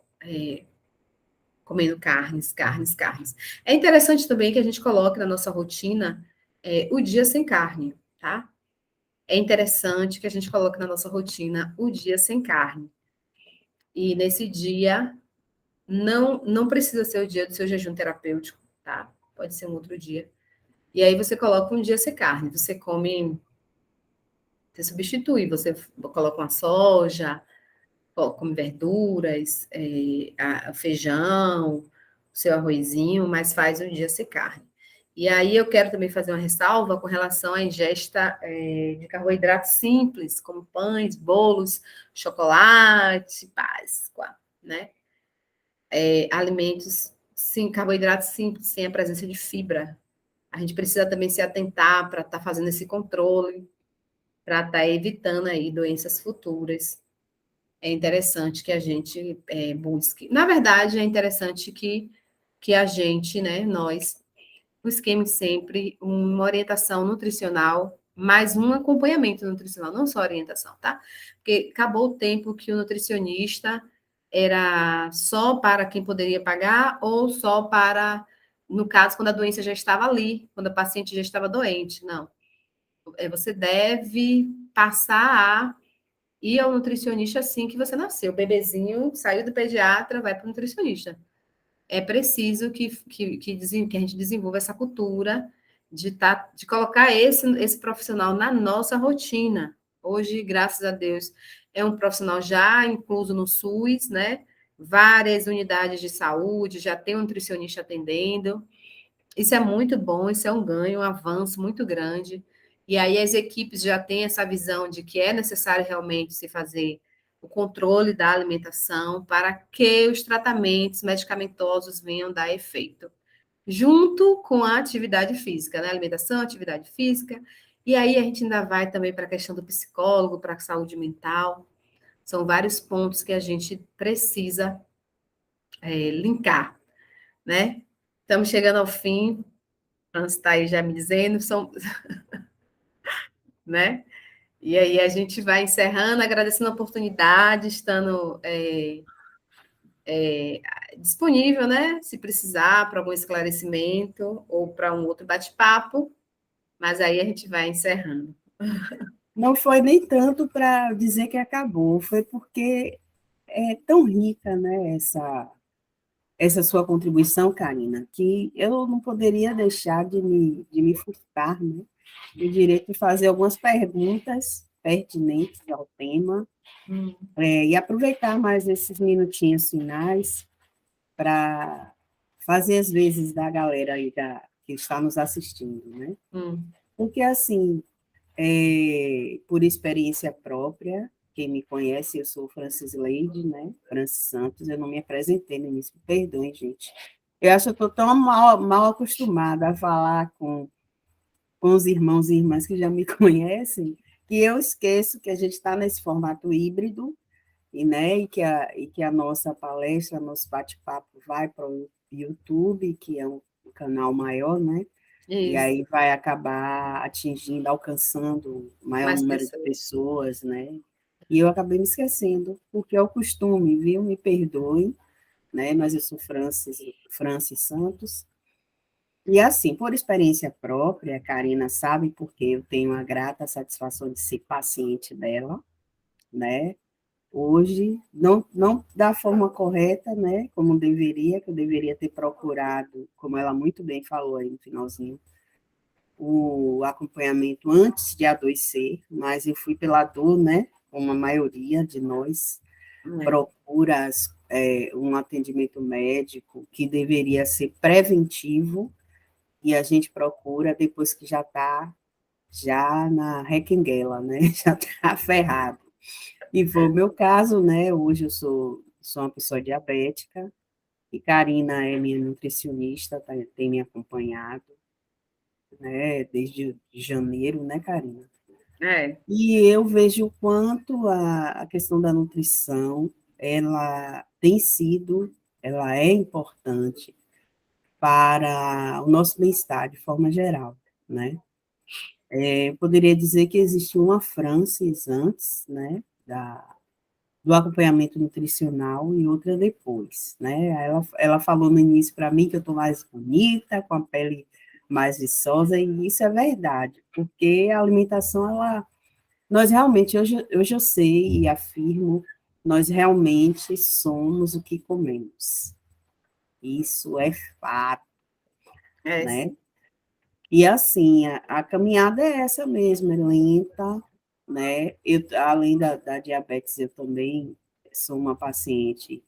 comendo carnes, carnes, carnes. É interessante também que a gente coloque na nossa rotina o dia sem carne, tá? É interessante que a gente coloque na nossa rotina o dia sem carne. E nesse dia, não precisa ser o dia do seu jejum terapêutico, tá? Pode ser um outro dia. E aí você coloca um dia sem carne. Você come, você substitui, você coloca uma soja, come verduras, feijão, seu arrozinho, mas faz um dia sem carne. E aí eu quero também fazer uma ressalva com relação à ingesta de carboidratos simples, como pães, bolos, chocolate, Páscoa, né? Alimentos, sim, carboidratos simples, sem a presença de fibra. A gente precisa também se atentar para estar fazendo esse controle, para estar evitando aí doenças futuras. É interessante que a gente busque. Na verdade, é interessante que a gente, né, nós, busquemos sempre uma orientação nutricional, mais um acompanhamento nutricional, não só orientação, tá? Porque acabou o tempo que o nutricionista era só para quem poderia pagar ou só para, no caso, quando a doença já estava ali, quando a paciente já estava doente. Não. Você deve passar a ir ao nutricionista assim que você nasceu. O bebezinho saiu do pediatra, vai para o nutricionista. É preciso que a gente desenvolva essa cultura de colocar esse profissional na nossa rotina. Hoje, graças a Deus, é um profissional já incluso no SUS, né? Várias unidades de saúde, já tem um nutricionista atendendo. Isso é muito bom, isso é um ganho, um avanço muito grande. E aí as equipes já têm essa visão de que é necessário realmente se fazer o controle da alimentação para que os tratamentos medicamentosos venham dar efeito, junto com a atividade física, né? Alimentação, atividade física. E aí a gente ainda vai também para a questão do psicólogo, para a saúde mental. São vários pontos que a gente precisa linkar, né? Estamos chegando ao fim. Franz está aí já me dizendo, né? E aí a gente vai encerrando, agradecendo a oportunidade, estando disponível, né? Se precisar para algum esclarecimento ou para um outro bate-papo, mas aí a gente vai encerrando. Não foi nem tanto para dizer que acabou, foi porque é tão rica, né, essa sua contribuição, Karina, que eu não poderia deixar de me furtar, né, o direito de fazer algumas perguntas pertinentes ao tema, e aproveitar mais esses minutinhos finais para fazer as vezes da galera aí que está nos assistindo, né? Porque, assim, por experiência própria, quem me conhece, eu sou Francis Leide, né? Francis Santos, eu não me apresentei no início, me perdoem, gente. Eu acho que eu estou tão mal acostumada a falar com os irmãos e irmãs que já me conhecem, que eu esqueço que a gente está nesse formato híbrido, e que a nossa palestra, nosso bate-papo vai para o YouTube, que é um canal maior, né? E Isso. aí vai acabar atingindo, alcançando o maior Mais número de pessoas, né? E eu acabei me esquecendo, porque é o costume, viu? Me perdoe, né? Mas eu sou Francis Santos. E assim, por experiência própria, a Karina sabe, porque eu tenho a grata satisfação de ser paciente dela, né? Hoje, não da forma correta, né, como deveria, que eu deveria ter procurado, como ela muito bem falou aí no finalzinho, o acompanhamento antes de adoecer, mas eu fui pela dor, né, como a maioria de nós procura um atendimento médico que deveria ser preventivo, e a gente procura depois que já está na requenguela, né, já está ferrado. E foi o meu caso, né? Hoje eu sou uma pessoa diabética, e Karina é minha nutricionista, tem me acompanhado, né? Desde janeiro, né, Karina? E eu vejo o quanto a questão da nutrição, ela é importante para o nosso bem-estar de forma geral, né? Eu poderia dizer que existe uma Francis antes, né, do acompanhamento nutricional e outra depois, né? Ela falou no início para mim que eu estou mais bonita, com a pele mais viçosa, e isso é verdade, porque a alimentação, nós realmente, hoje eu sei e afirmo, nós realmente somos o que comemos. Isso é fato, né? Sim. E assim, a caminhada é essa mesmo, é lenta, né? Além da diabetes, eu também sou uma paciente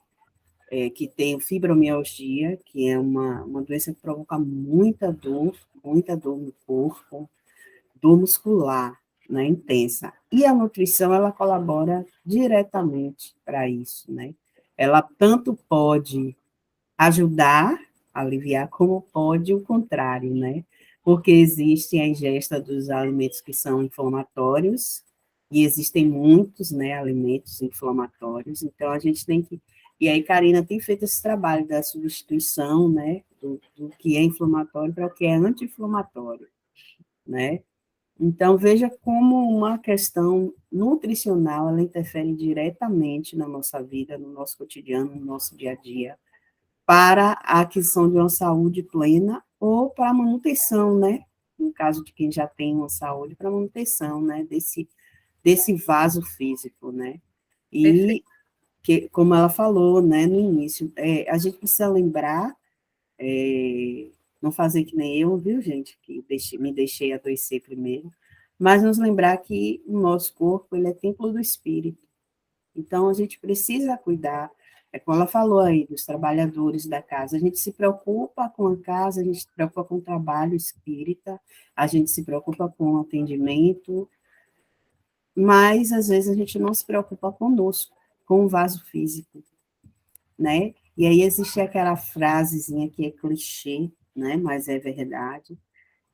que tem fibromialgia, que é uma doença que provoca muita dor no corpo, dor muscular, né, intensa. E a nutrição, ela colabora diretamente para isso, né? Ela tanto pode ajudar a aliviar, como pode o contrário, né? Porque existe a ingesta dos alimentos que são inflamatórios, e existem muitos, né, alimentos inflamatórios, então a gente tem que... E aí, Karina tem feito esse trabalho da substituição, né, do que é inflamatório para o que é anti-inflamatório, né? Então, veja como uma questão nutricional, ela interfere diretamente na nossa vida, no nosso cotidiano, no nosso dia a dia, para a aquisição de uma saúde plena ou para a manutenção, né? No caso de quem já tem uma saúde, para a manutenção, né? Desse vaso físico, né? E, como ela falou, né, no início, a gente precisa lembrar, não fazer que nem eu, viu, gente, que me deixei adoecer primeiro, mas nos lembrar que o nosso corpo, ele é templo do espírito. Então, a gente precisa cuidar, como ela falou aí, dos trabalhadores da casa. A gente se preocupa com a casa, a gente se preocupa com o trabalho espírita, a gente se preocupa com o atendimento, mas, às vezes, a gente não se preocupa conosco, com o vaso físico, né? E aí existe aquela frasezinha que é clichê, né? Mas é verdade.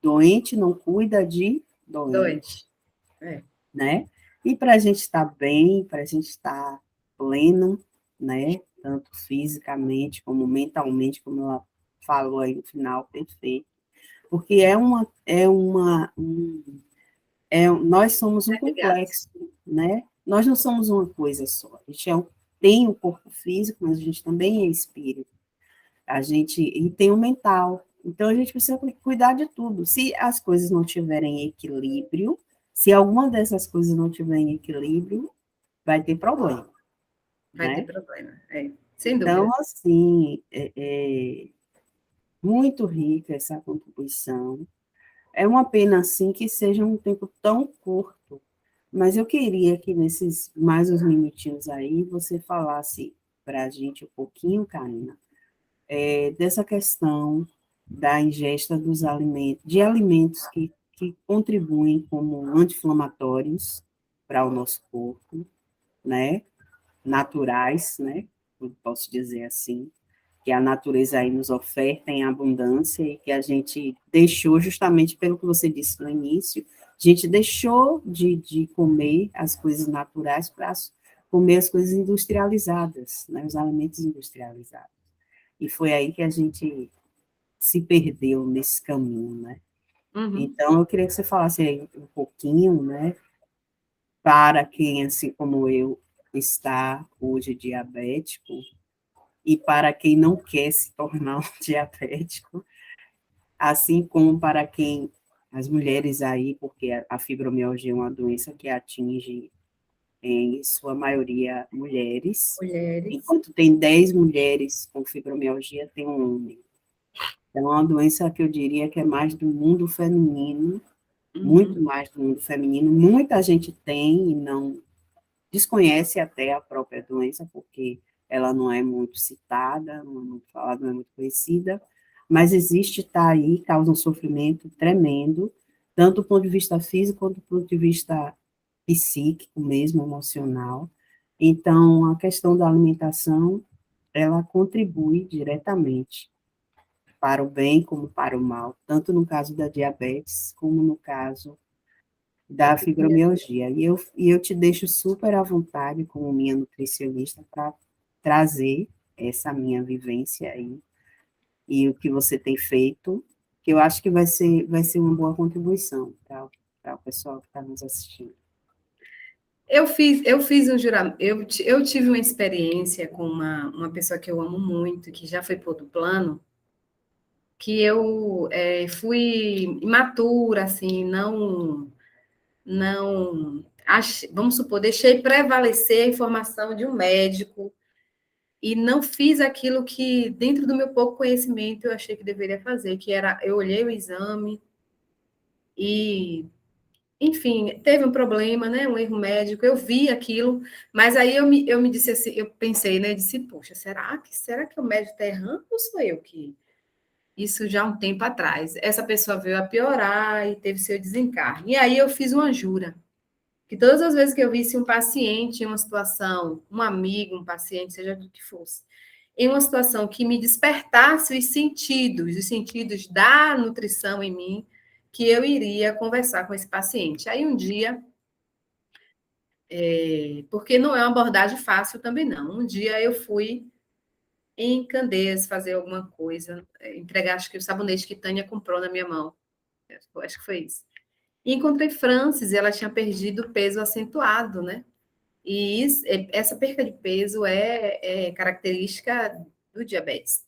Doente não cuida de doente. Né? E para a gente estar bem, para a gente estar pleno, né? Tanto fisicamente como mentalmente, como ela falou aí no final, perfeito. Porque nós somos um complexo, né? Nós não somos uma coisa só. A gente tem o corpo físico, mas a gente também é espírito. E tem o mental. Então, a gente precisa cuidar de tudo. Se as coisas não tiverem equilíbrio, se alguma dessas coisas não tiver em equilíbrio, vai ter problema. Vai ter problema, Sem Então, dúvida. assim, muito rica essa contribuição. É uma pena, assim, que seja um tempo tão curto, mas eu queria que nesses mais uns minutinhos aí você falasse para a gente um pouquinho, Karina, dessa questão da ingesta dos alimentos, de alimentos que contribuem como anti-inflamatórios para o nosso corpo, né? Naturais, né? Eu posso dizer assim, que a natureza aí nos oferta em abundância e que a gente deixou, justamente pelo que você disse no início, a gente deixou de comer as coisas naturais para comer as coisas industrializadas, né, os alimentos industrializados. E foi aí que a gente se perdeu nesse caminho, né? Uhum. Então, eu queria que você falasse aí um pouquinho, né, para quem, assim como eu, está hoje diabético, e para quem não quer se tornar um diabético, assim como para quem, as mulheres aí, porque a fibromialgia é uma doença que atinge, em sua maioria, mulheres, Mulheres. enquanto tem 10 mulheres com fibromialgia, tem um homem. É uma doença que eu diria que é mais do mundo feminino, Uhum. muito mais do mundo feminino. Muita gente tem e não desconhece até a própria doença, porque ela não é muito citada, não é muito falada, não é muito conhecida, mas existe, está aí, causa um sofrimento tremendo, tanto do ponto de vista físico quanto do ponto de vista psíquico mesmo, emocional. Então, a questão da alimentação, ela contribui diretamente para o bem como para o mal, tanto no caso da diabetes, como no caso Da da fibromialgia. fibromialgia. E eu te deixo super à vontade, como minha nutricionista, para trazer essa minha vivência aí e o que você tem feito, que eu acho que vai ser uma boa contribuição para o pessoal que está nos assistindo. Eu fiz um juramento, eu tive uma experiência com uma pessoa que eu amo muito, que já foi para outro plano, que eu fui imatura, assim, vamos supor, deixei prevalecer a informação de um médico e não fiz aquilo que, dentro do meu pouco conhecimento, eu achei que deveria fazer, que era, eu olhei o exame e, enfim, teve um problema, né, um erro médico, eu vi aquilo, mas aí eu me disse assim, eu pensei, né, disse, poxa, será que o médico está errando ou sou eu que... Isso já há um tempo atrás. Essa pessoa veio a piorar e teve seu desencarne. E aí eu fiz uma jura, que todas as vezes que eu visse um paciente em uma situação, um amigo, um paciente, seja do que fosse, em uma situação que me despertasse os sentidos da nutrição em mim, que eu iria conversar com esse paciente. Aí um dia, porque não é uma abordagem fácil também não, um dia eu fui em Candeias fazer alguma coisa, entregar acho que o sabonete que Tânia comprou na minha mão, acho que foi isso. E encontrei Francis, e ela tinha perdido peso acentuado, né? E essa perca de peso é característica do diabetes.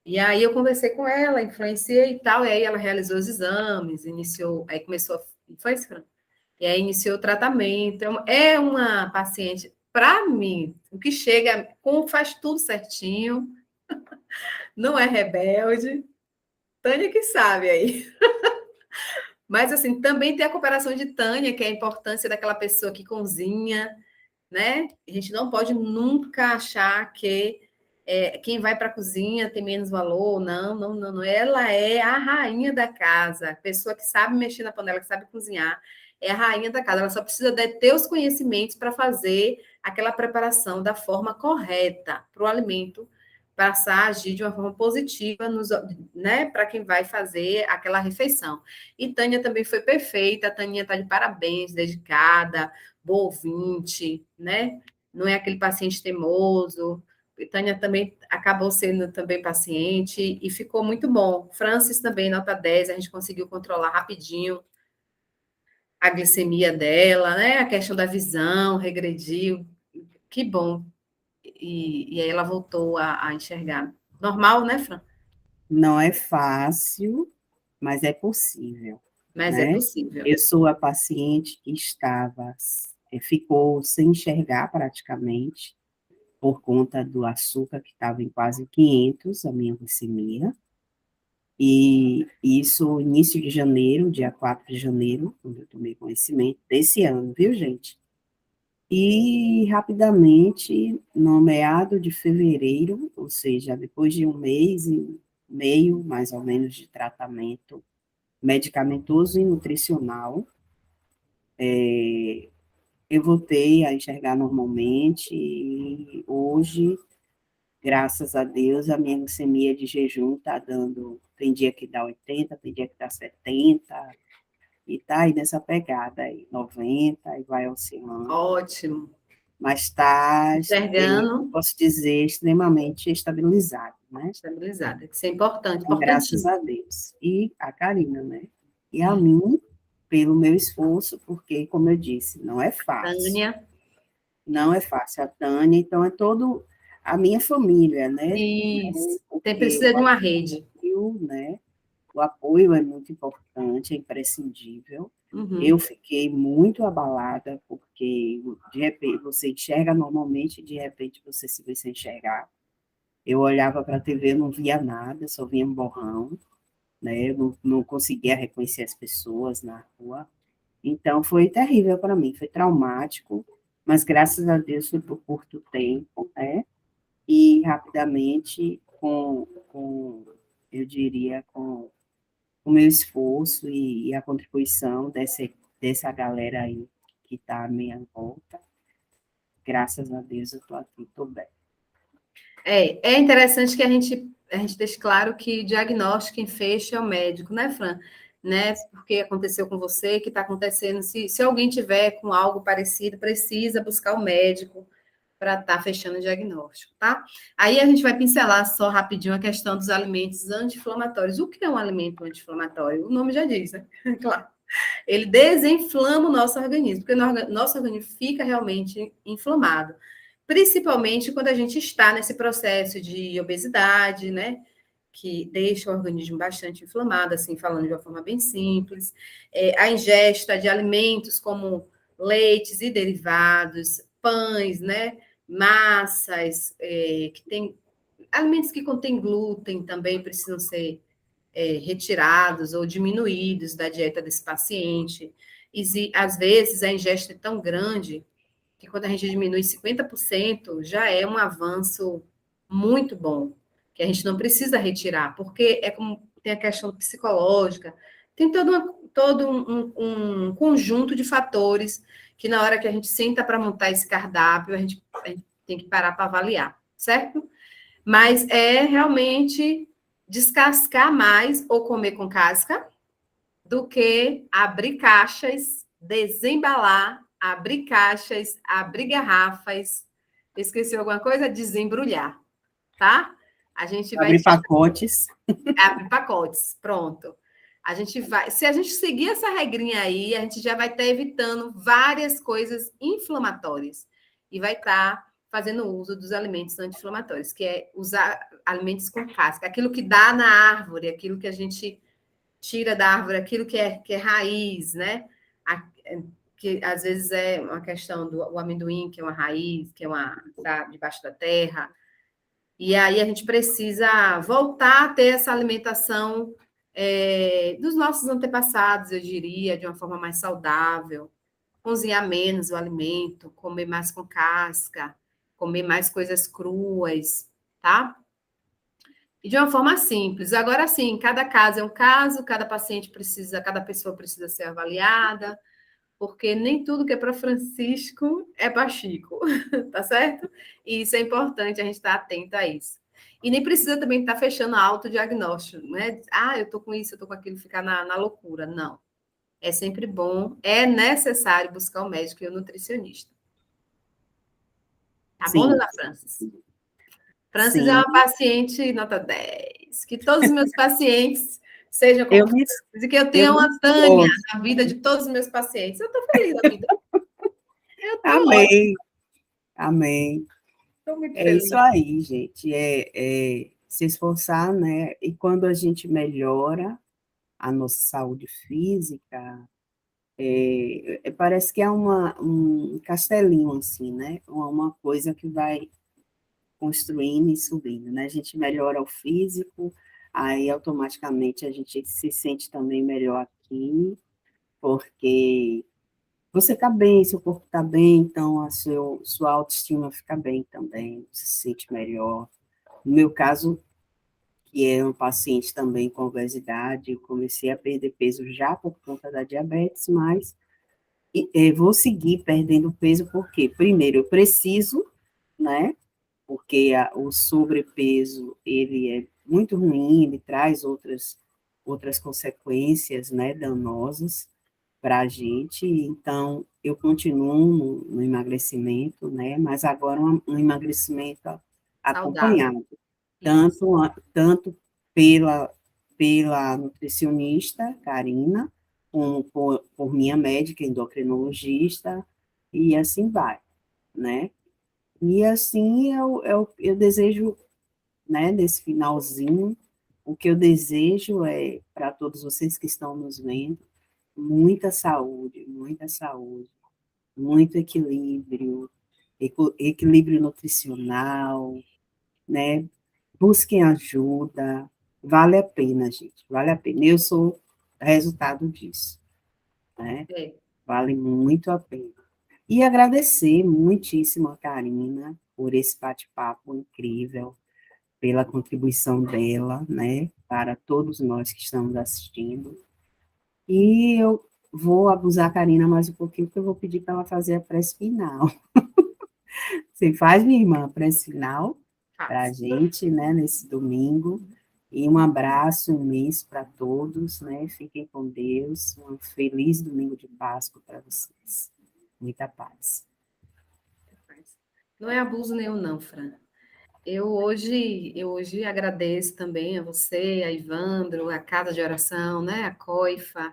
E aí eu conversei com ela, influenciei e tal, e aí ela realizou os exames, iniciou, aí começou, foi isso, Fran? E aí iniciou o tratamento. É uma paciente, para mim, o que chega, faz tudo certinho, não é rebelde, Tânia que sabe aí. Mas, assim, também tem a cooperação de Tânia, que é a importância daquela pessoa que cozinha, né? A gente não pode nunca achar que quem vai para a cozinha tem menos valor. Não, não, não, não. Ela é a rainha da casa, a pessoa que sabe mexer na panela, que sabe cozinhar, é a rainha da casa. Ela só precisa ter os conhecimentos para fazer aquela preparação da forma correta para o alimento passar a agir de uma forma positiva né, para quem vai fazer aquela refeição. E Tânia também foi perfeita, a Tânia está de parabéns, dedicada, boa ouvinte, né? Não é aquele paciente teimoso. E Tânia também acabou sendo também paciente e ficou muito bom. Francis também, nota 10, a gente conseguiu controlar rapidinho a glicemia dela, né? A questão da visão regrediu. Que bom. E aí ela voltou a enxergar. Normal, né, Fran? Não é fácil, mas é possível, Mas é né? possível. Eu sou a paciente que ficou sem enxergar praticamente, por conta do açúcar, que estava em quase 500, a minha glicemia. E isso, início de janeiro, dia 4 de janeiro, quando eu tomei conhecimento desse ano, viu, gente? E, rapidamente, no meado de fevereiro, ou seja, depois de um mês e meio, mais ou menos, de tratamento medicamentoso e nutricional, eu voltei a enxergar normalmente e hoje, graças a Deus, a minha glicemia de jejum está dando, tem dia que dá 80, tem dia que dá 70, e está aí nessa pegada aí, 90, e vai oscilando. Ótimo. Mas está, Enxergando. posso dizer, extremamente estabilizado, né? Estabilizada, isso é importante, Então, graças importantíssimo. a Deus. E a Karina, né? E a mim, pelo meu esforço, porque, como eu disse, não é fácil. Tânia. Não é fácil. A Tânia, então, é todo a minha família, né? Isso. Tem, Porque precisa de uma rede. né? O apoio é muito importante, é imprescindível. Uhum. Eu fiquei muito abalada, porque, de repente, você enxerga normalmente, de repente, você se vê sem enxergar. Eu olhava para a TV, não via nada, só via um borrão, né? Eu não conseguia reconhecer as pessoas na rua. Então, foi terrível para mim, foi traumático, mas, graças a Deus, foi por curto tempo, né? E, rapidamente, eu diria, com o meu esforço e a contribuição dessa galera aí que está à minha volta. Graças a Deus eu estou aqui, estou bem. É interessante que a gente deixe claro que diagnóstico quem fecha é o médico, né, Fran? Né? Porque aconteceu com você, que está acontecendo. Se alguém tiver com algo parecido, precisa buscar o médico para estar fechando o diagnóstico, tá? Aí a gente vai pincelar só rapidinho a questão dos alimentos anti-inflamatórios. O que é um alimento anti-inflamatório? O nome já diz, né? Claro. Ele desinflama o nosso organismo, porque o nosso organismo fica realmente inflamado. Principalmente quando a gente está nesse processo de obesidade, né? Que deixa o organismo bastante inflamado, assim, falando de uma forma bem simples. A ingesta de alimentos como leites e derivados, pães, né? Massas, que tem alimentos que contêm glúten também precisam ser retirados ou diminuídos da dieta desse paciente. E às vezes a ingesta é tão grande que quando a gente diminui 50%, já é um avanço muito bom, que a gente não precisa retirar, porque é como tem a questão psicológica, tem todo um conjunto de fatores que na hora que a gente senta para montar esse cardápio, a gente tem que parar para avaliar, certo? Mas é realmente descascar mais ou comer com casca do que abrir caixas, desembalar, abrir caixas, abrir garrafas. Esqueci alguma coisa? Desembrulhar, tá? A gente vai Abrir pacotes. abrir pacotes, pronto. A gente vai, se a gente seguir essa regrinha aí, a gente já vai estar evitando várias coisas inflamatórias e vai estar fazendo uso dos alimentos anti-inflamatórios, que é usar alimentos com casca, aquilo que dá na árvore, aquilo que a gente tira da árvore, aquilo que é raiz, né? Que às vezes é uma questão do amendoim, que é uma raiz, que é uma tá debaixo da terra. E aí a gente precisa voltar a ter essa alimentação dos nossos antepassados, eu diria, de uma forma mais saudável, cozinhar menos o alimento, comer mais com casca, comer mais coisas cruas, tá? E de uma forma simples. Agora sim, cada caso é um caso, cada paciente precisa, cada pessoa precisa ser avaliada, porque nem tudo que é para Francisco é para Chico, tá certo? E isso é importante a gente estar atento a isso. E nem precisa também estar fechando autodiagnóstico, né? Ah, eu tô com isso, eu tô com aquilo, ficar na loucura. Não. É sempre bom, é necessário buscar o médico e o nutricionista. Tá bom, Sim, dona Francis? Francis é sim. uma paciente nota 10. Que todos os meus pacientes sejam como Eu me, Francis, e que eu eu tenha me uma Tânia esforço. na vida de todos os meus pacientes. Eu estou feliz da vida. Eu estou ótima, Amém, amém. estou muito É isso feliz. aí, gente. Se esforçar, né? E quando a gente melhora a nossa saúde física, parece que é um castelinho, assim, né? Uma coisa que vai construindo e subindo, né? A gente melhora o físico, aí automaticamente a gente se sente também melhor aqui, porque você está bem, seu corpo está bem, então sua autoestima fica bem também, você se sente melhor. No meu caso, que é um paciente também com obesidade, eu comecei a perder peso já por conta da diabetes, mas vou seguir perdendo peso porque, primeiro, eu preciso, né? Porque o sobrepeso, ele é muito ruim, ele traz outras consequências, né, danosas para a gente, então eu continuo no emagrecimento, né, mas agora um emagrecimento Saudável. acompanhado, Isso. tanto pela nutricionista, Karina, como por minha médica endocrinologista, e assim vai, né? E assim eu desejo, né, nesse finalzinho, o que eu desejo é, para todos vocês que estão nos vendo, muita saúde, muito equilíbrio, equilíbrio nutricional, né? Busquem ajuda, vale a pena, gente, vale a pena. Eu sou resultado disso, né? É. Vale muito a pena. E agradecer muitíssimo a Karina por esse bate-papo incrível, pela contribuição dela, né, para todos nós que estamos assistindo. E eu vou abusar a Karina mais um pouquinho, porque eu vou pedir para ela fazer a prece final. Você faz, minha irmã, a prece final para a Faço. gente, né, nesse domingo. E um abraço imenso para todos, né? Fiquem com Deus. Um feliz domingo de Páscoa para vocês. Muita paz. Não é abuso nenhum, não, Fran. Eu hoje agradeço também a você, a Ivandro, a Casa de Oração, né, a Coifa,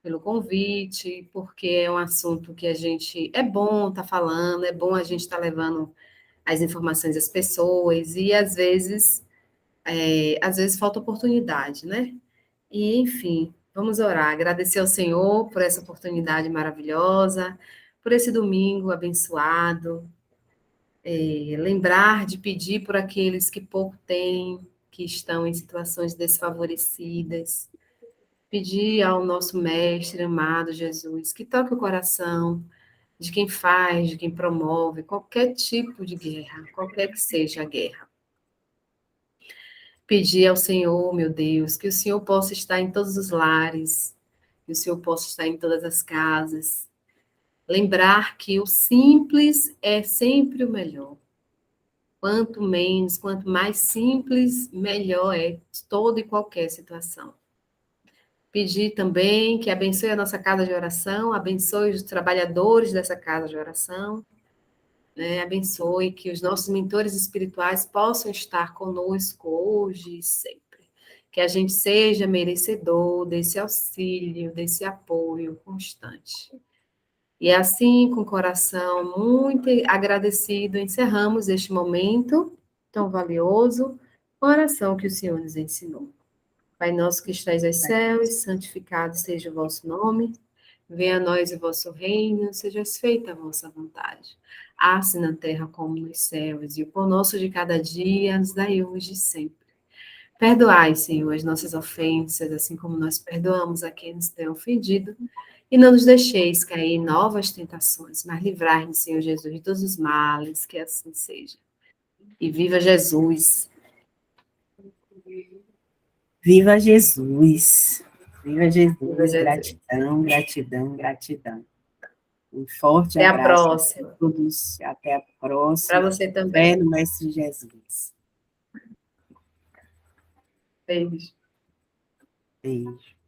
pelo convite, porque é um assunto que a gente é bom estar falando, é bom a gente estar levando as informações às pessoas e às vezes falta oportunidade, né? E enfim, vamos orar, agradecer ao Senhor por essa oportunidade maravilhosa, por esse domingo abençoado, lembrar de pedir por aqueles que pouco têm, que estão em situações desfavorecidas, pedir ao nosso Mestre amado Jesus que toque o coração de quem faz, de quem promove qualquer tipo de guerra, qualquer que seja a guerra. Pedir ao Senhor, meu Deus, que o Senhor possa estar em todos os lares, que o Senhor possa estar em todas as casas. Lembrar que o simples é sempre o melhor. Quanto menos, quanto mais simples, melhor é toda e qualquer situação. Pedir também que abençoe a nossa casa de oração, abençoe os trabalhadores dessa casa de oração, né? Abençoe que os nossos mentores espirituais possam estar conosco hoje e sempre. Que a gente seja merecedor desse auxílio, desse apoio constante. E assim, com o coração muito agradecido, encerramos este momento tão valioso, com a oração que o Senhor nos ensinou. Pai nosso que estais aos céus, santificado seja o vosso nome. Venha a nós o vosso reino, seja feita a vossa vontade. Assim na terra como nos céus, e o pão nosso de cada dia nos dai hoje e sempre. Perdoai, Senhor, as nossas ofensas, assim como nós perdoamos a quem nos tem ofendido, e não nos deixeis cair em novas tentações, mas livrai-nos, Senhor Jesus, de todos os males, que assim seja. E viva Jesus! Viva Jesus! Viva Viva Jesus! Jesus! Gratidão, gratidão, gratidão. Um forte Até a abraço a próxima. todos. Até a Para próxima. você Fé também. no Mestre Jesus. Beijo. Beijo.